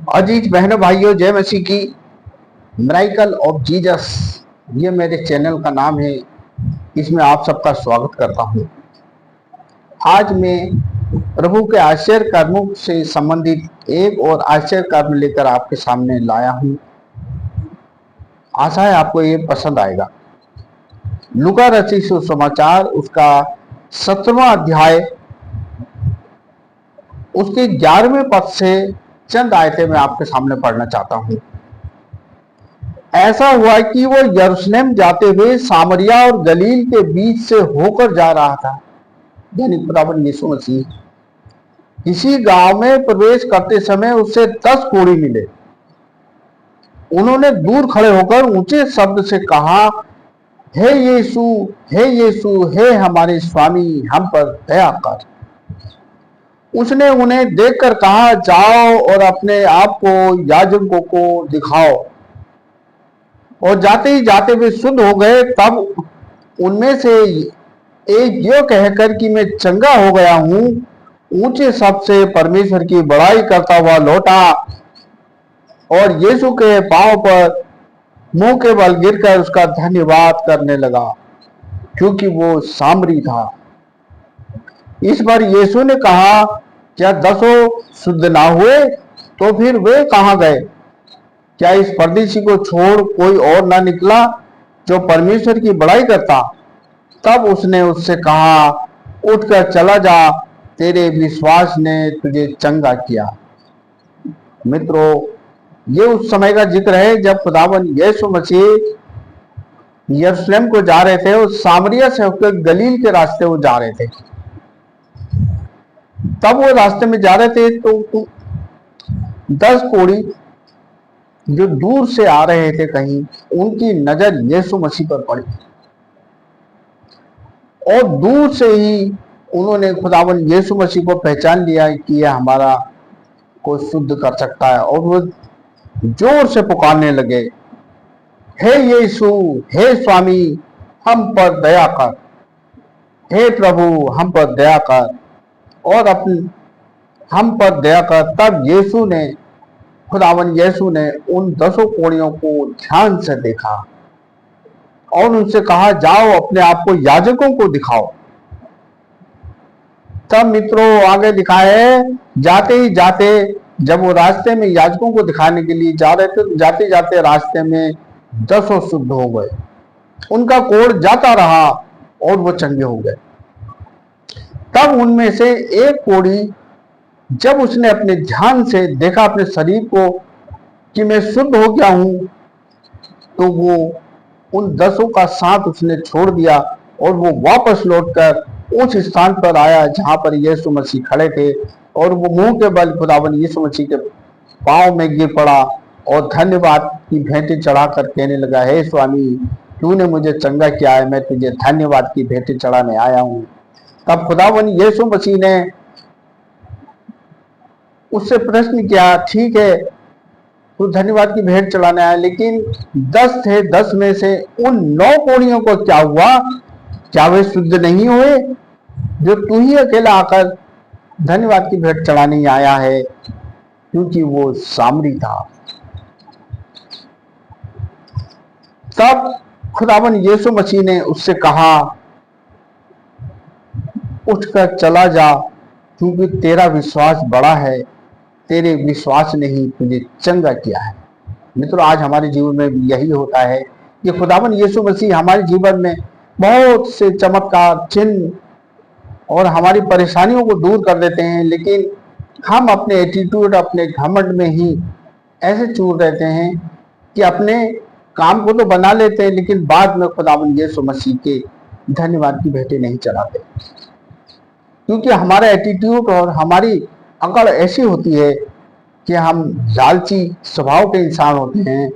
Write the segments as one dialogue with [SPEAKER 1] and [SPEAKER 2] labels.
[SPEAKER 1] अजीज बहनों भाइयों, जय मसीह की। मिरेकल ऑफ जीसस, ये मेरे चैनल का नाम है। इसमें आप सबका स्वागत करता हूँ। आज मैं प्रभु के आश्चर्य कर्मों से संबंधित एक और आश्चर्य कर्म लेकर आपके सामने लाया हूँ। आशा है आपको ये पसंद आएगा। लूका रचित सुसमाचार उसका 17वां अध्याय उसके 11वें पद से चंद आयतें मैं आपके सामने पढ़ना चाहता हूँ। ऐसा हुआ कि वो यरूशलेम जाते हुए सामरिया और गलील के बीच से होकर जा रहा था, यानी खुदावंद यीशु मसीह। किसी गांव में प्रवेश करते समय उससे 10 कोढ़ी मिले। उन्होंने दूर खड़े होकर ऊंचे शब्द से कहा, हे यीशु, हे यीशु, हे हमारे स्वामी, हम पर दया कर। उसने उन्हें देखकर कहा, जाओ और अपने आप को याजकों को दिखाओ। और जाते ही जाते वे शुद्ध हो गए। तब उनमें से एक यो कहकर कि मैं चंगा हो गया हूं, ऊंचे शब्द से परमेश्वर की बड़ाई करता हुआ लौटा और यीशु के पांव पर मुंह के बल गिरकर उसका धन्यवाद करने लगा, क्योंकि वो सामरी था। इस पर यीशु ने कहा, क्या 10 शुद्ध ना हुए? तो फिर वे कहाँ गए? क्या इस परदेशी को छोड़ कोई और ना निकला जो परमेश्वर की बड़ाई करता? तब उसने उससे कहा, उठकर चला जा, तेरे विश्वास ने तुझे चंगा किया। मित्रों, ये उस समय का जिक्र है जब खुदावंद यीशु मसीह यरूशलेम को जा रहे थे और सामरिया से होकर गलील के रास्ते वो जा रहे थे। तब वो रास्ते में जा रहे थे तो 10 कोढ़ी जो दूर से आ रहे थे कहीं, उनकी नजर यीशु मसीह पर पड़ी और दूर से ही उन्होंने खुदावंद यीशु मसीह को पहचान लिया कि यह हमारा को शुद्ध कर सकता है। और वो जोर से पुकारने लगे, हे यीशु, हे स्वामी, हम पर दया कर। हे प्रभु, हम पर दया कर और अपने हम पर दया कर। तब यीशु ने खुदावंद यीशु ने उन 10 कोढ़ियों को ध्यान से देखा और उनसे कहा, जाओ अपने आप को याजकों को दिखाओ। तब मित्रों आगे लिखा है, जाते ही जाते जब वो रास्ते में याजकों को दिखाने के लिए जा रहे थे, जाते जाते रास्ते में 10 शुद्ध हो गए। उनका कोढ़ जाता रहा और वो चंगे हो गए। तब उनमें से एक कोढ़ी, जब उसने अपने ध्यान से देखा अपने शरीर को कि मैं शुद्ध हो गया हूं, तो वो उन 10 का साथ उसने छोड़ दिया और वो वापस लौटकर उस स्थान पर आया जहां पर यीशु मसीह खड़े थे। और वो मुंह के बल खुदावंद यीशु मसीह के पांव में गिर पड़ा और धन्यवाद की भेंटें चढ़ाकर कहने लगा, हे स्वामी, तूने मुझे चंगा किया है, मैं तुझे धन्यवाद की भेंटें चढ़ाने आया हूं। तब खुदावंद यीशु मसीह ने उससे प्रश्न किया, ठीक है, तो धन्यवाद की भेंट चढ़ाने आया, लेकिन 10 थे, 10 में से उन 9 कोढ़ियों को क्या हुआ? क्या वे शुद्ध नहीं हुए जो तू ही अकेला आकर धन्यवाद की भेंट चढ़ाने आया है? क्योंकि वो सामरी था। तब खुदावंद यीशु मसीह ने उससे कहा, उठकर चला जा, क्योंकि तेरा विश्वास बड़ा है, तेरे विश्वास ने ही तुझे चंगा किया है। मित्रों, आज हमारे जीवन में भी यही होता है कि खुदावंद यीशु मसीह हमारे जीवन में बहुत से चमत्कार, चिन्ह और हमारी परेशानियों को दूर कर देते हैं, लेकिन हम अपने एटीट्यूड, अपने घमंड में ही ऐसे चूर रहते हैं कि अपने काम को तो बना लेते हैं, लेकिन बाद में खुदावंद यीशु मसीह के धन्यवाद की भेंटें नहीं चढ़ाते, क्योंकि हमारा एटीट्यूड और हमारी अकड़ ऐसी होती है कि हम लालची स्वभाव के इंसान होते हैं,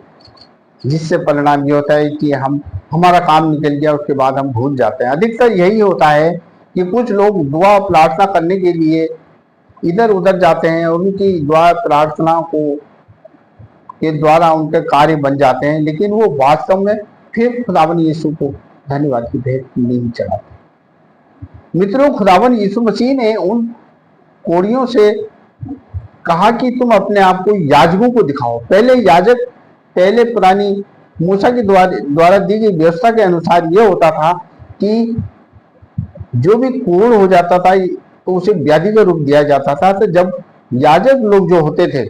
[SPEAKER 1] जिससे परिणाम ये होता है कि हमारा काम निकल गया, उसके बाद हम भूल जाते हैं। अधिकतर यही होता है कि कुछ लोग दुआ प्रार्थना करने के लिए इधर उधर जाते हैं और उनकी दुआ प्रार्थना को के द्वारा उनके कार्य बन जाते हैं, लेकिन वो वास्तव में फिर खुदावंद यीशु को धन्यवाद की भेंट नहीं चढ़ाते। मित्रों, खुदावंद यीशु मसीह ने उन कोढ़ियों से कहा कि तुम अपने आप को याजकों को दिखाओ। पहले पुरानी मूसा के द्वारा दी गई व्यवस्था के अनुसार यह होता था कि जो भी पूर्ण हो जाता था तो उसे व्याधि का रूप दिया जाता था। तो जब याजक लोग जो होते थे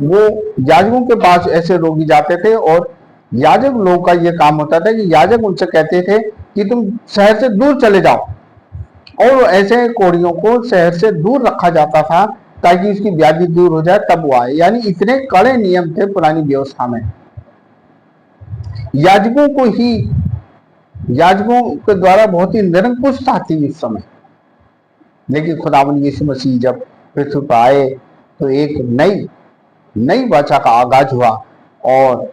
[SPEAKER 1] वो याजकों के पास ऐसे रोगी जाते थे और याजक लोग का यह काम होता था कि याजक उनसे कहते थे कि तुम शहर से दूर चले जाओ, और ऐसे कोढ़ियों को शहर से दूर रखा जाता था ताकि उसकी व्याधि दूर हो जाए तब वो आए। यानी इतने कड़े नियम थे पुरानी व्यवस्था में। याजकों के द्वारा बहुत ही निरंकुशता थी इस समय। लेकिन खुदावंद यीशु मसीह जब पृथ्वी पर आए तो एक नई वाचा का आगाज हुआ, और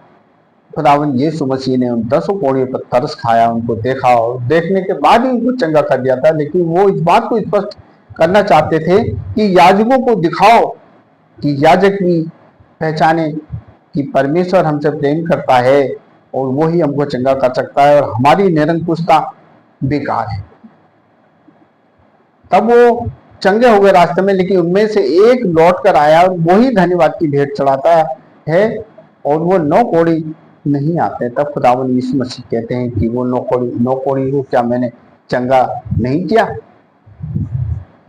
[SPEAKER 1] खुदावंद यीशु मसीह ने उन 10 कोढ़ियों पर तरस खाया, उनको देखा और देखने के बाद ही उनको चंगा कर दिया था। लेकिन वो इस बात को स्पष्ट करना चाहते थे कि याजकों को दिखाओ कि याजक भी पहचाने कि परमेश्वर हमसे प्रेम करता है और वो ही हमको चंगा कर सकता है और हमारी निरंकुशता बेकार है। तब वो चंगे हो गए रास्ते में, लेकिन उनमें से एक लौट कर आया और वही धन्यवाद की भेंट चढ़ाता है, और वो 9 कोढ़ी नहीं आते। तब खुदावंद यीशु मसीह कहते हैं कि वो 9 कोढ़ी को क्या मैंने चंगा नहीं किया?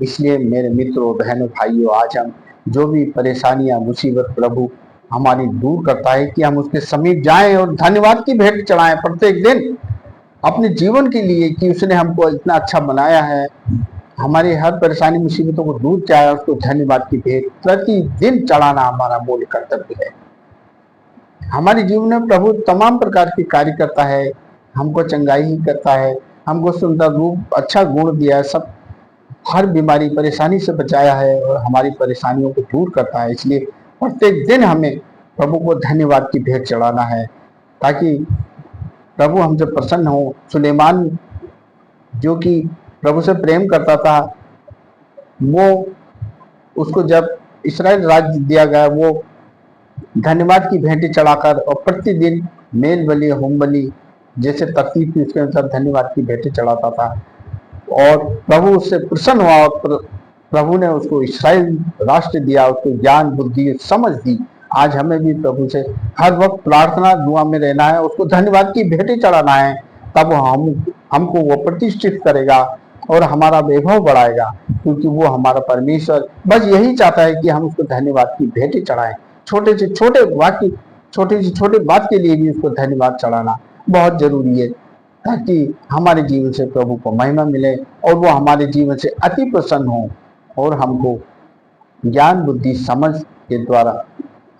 [SPEAKER 1] इसलिए मेरे मित्रों, बहनों, भाइयों, आज हम जो भी परेशानियां, मुसीबत प्रभु हमारी दूर करता है कि हम उसके समीप जाएं और धन्यवाद की भेंट चढ़ाएं प्रत्येक दिन अपने जीवन के लिए कि उसने हमको इतना अच्छा बनाया है, हमारी हर परेशानी मुसीबतों को दूर किया है। उसको धन्यवाद की भेंट प्रतिदिन चढ़ाना हमारा मूल कर्तव्य है। हमारे जीवन में प्रभु तमाम प्रकार के कार्य करता है, हमको चंगाई ही करता है, हमको सुंदर रूप, अच्छा गुण दिया है, सब हर बीमारी परेशानी से बचाया है और हमारी परेशानियों को दूर करता है। इसलिए प्रत्येक दिन हमें प्रभु को धन्यवाद की भेंट चढ़ाना है ताकि प्रभु हमसे प्रसन्न हो। सुलेमान जो कि प्रभु से प्रेम करता था, वो उसको जब इस्राएल राज्य दिया गया, वो धन्यवाद की भेंटें चढ़ाकर और प्रतिदिन मेल बलि, होम बलि जैसे तरतीब थी उसके अनुसार धन्यवाद की भेंटें चढ़ाता था, और प्रभु उससे प्रसन्न हुआ और प्रभु ने उसको इस्राएल राष्ट्र दिया, उसको ज्ञान, बुद्धि, समझ दी। आज हमें भी प्रभु से हर वक्त प्रार्थना दुआ में रहना है, उसको धन्यवाद की भेंटें चढ़ाना है, तब हमको वो प्रतिष्ठित करेगा और हमारा वैभव बढ़ाएगा, क्योंकि वो हमारा परमेश्वर बस यही चाहता है कि हम उसको धन्यवाद की भेंटें चढ़ाएं। छोटे से छोटे वाक्य, छोटे से छोटे बात के लिए भी उसको धन्यवाद चढ़ाना बहुत जरूरी है, ताकि हमारे जीवन से प्रभु को महिमा मिले और वो हमारे जीवन से अति प्रसन्न हो और हमको ज्ञान, बुद्धि, समझ के द्वारा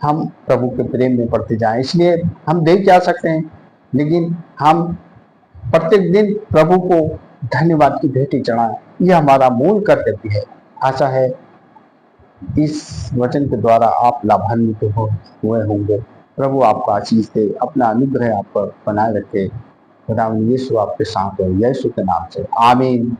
[SPEAKER 1] हम प्रभु के प्रेम में बढ़ते जाएं। इसलिए हम देख क्या सकते हैं, लेकिन हम प्रत्येक दिन प्रभु को धन्यवाद की भेंटें चढ़ाएं, यह हमारा मूल कर्तव्य है। आशा है इस वचन के द्वारा आप लाभान्वित हुए होंगे। प्रभु आपका आशीष दे, अपना अनुग्रह आप पर बनाए रखे। खुदावंद यीशु आपके साथ है, यीशु के नाम से आमीन।